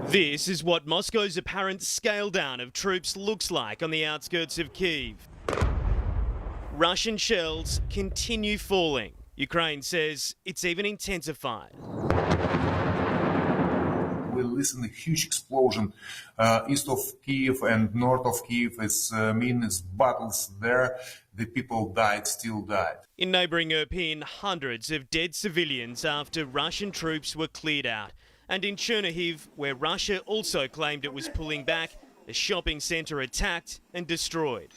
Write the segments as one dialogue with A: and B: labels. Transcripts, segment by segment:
A: This is what Moscow's apparent scale down of troops looks like on the outskirts of Kyiv. Russian shells continue falling. Ukraine says it's even intensified.
B: We listened to a huge explosion east of Kyiv and north of Kyiv. It's means battles there. The people died, still died.
A: In neighbouring Irpin, hundreds of dead civilians after Russian troops were cleared out. And in Chernihiv, where Russia also claimed it was pulling back, a shopping centre attacked and destroyed.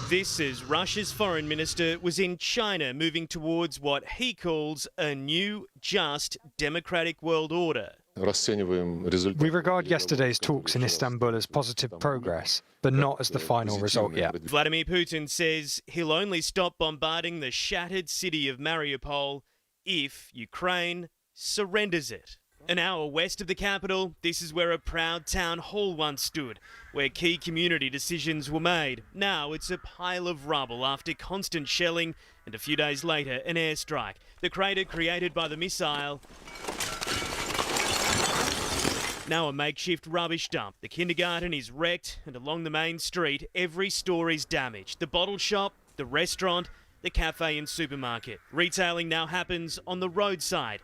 A: This as Russia's foreign minister was in China moving towards what he calls a new, just, democratic world order.
C: We regard yesterday's talks in Istanbul as positive progress, but not as the final result yet.
A: Vladimir Putin says he'll only stop bombarding the shattered city of Mariupol if Ukraine surrenders it. An hour west of the capital, this is where a proud town hall once stood, where key community decisions were made. Now it's a pile of rubble after constant shelling and a few days later an airstrike. The crater created by the missile, now a makeshift rubbish dump. The kindergarten is wrecked and along the main street every store is damaged. The bottle shop, the restaurant, the cafe and supermarket. Retailing now happens on the roadside.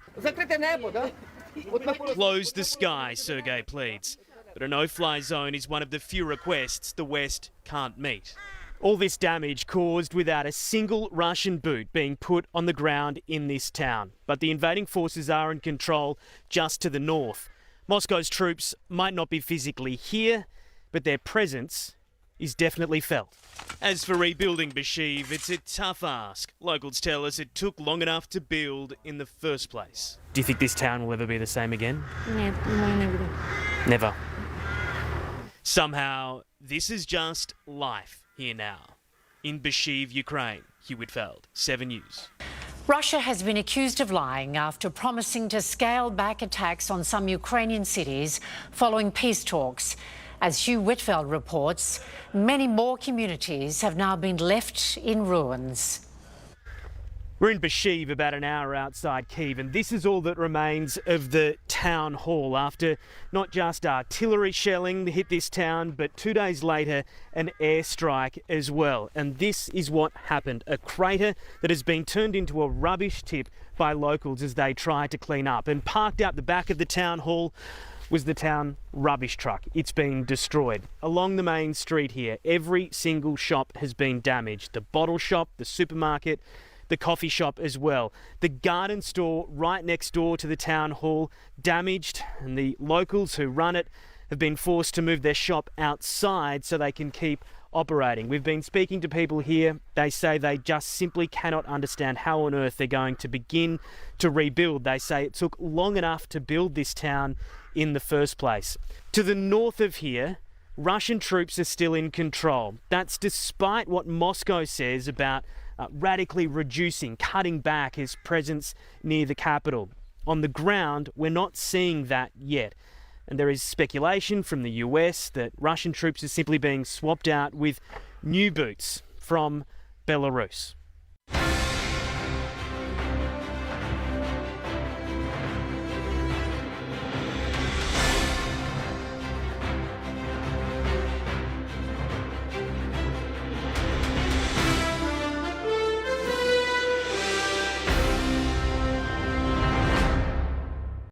A: Close the sky, Sergei pleads. But a no-fly zone is one of the few requests the West can't meet. All this damage caused without a single Russian boot being put on the ground in this town. But the invading forces are in control just to the north. Moscow's troops might not be physically here, but their presence is definitely felt. As for rebuilding Bashiv, it's a tough ask. Locals tell us it took long enough to build in the first place. Do you think this town will ever be the same again? Never. Somehow, this is just life here now. In Bashiv, Ukraine, Hugh Whitfeld, 7 News.
D: Russia has been accused of lying after promising to scale back attacks on some Ukrainian cities following peace talks. As Hugh Whitfeld reports, many more communities have now been left in ruins.
A: We're in Bashiv, about an hour outside Kyiv, and this is all that remains of the town hall after not just artillery shelling hit this town, but 2 days later an airstrike as well. And this is what happened, a crater that has been turned into a rubbish tip by locals as they try to clean up. And parked out the back of the town hall was the town rubbish truck. It's been destroyed. Along the main street here, every single shop has been damaged. The bottle shop, the supermarket, the coffee shop as well. The garden store right next door to the town hall damaged, and the locals who run it have been forced to move their shop outside so they can keep operating. We've been speaking to people here. They say they just simply cannot understand how on earth they're going to begin to rebuild. They say it took long enough to build this town in the first place. To the north of here, Russian troops are still in control. That's despite what Moscow says about radically reducing, cutting back his presence near the capital. On the ground, we're not seeing that yet. And there is speculation from the US that Russian troops are simply being swapped out with new boots from Belarus.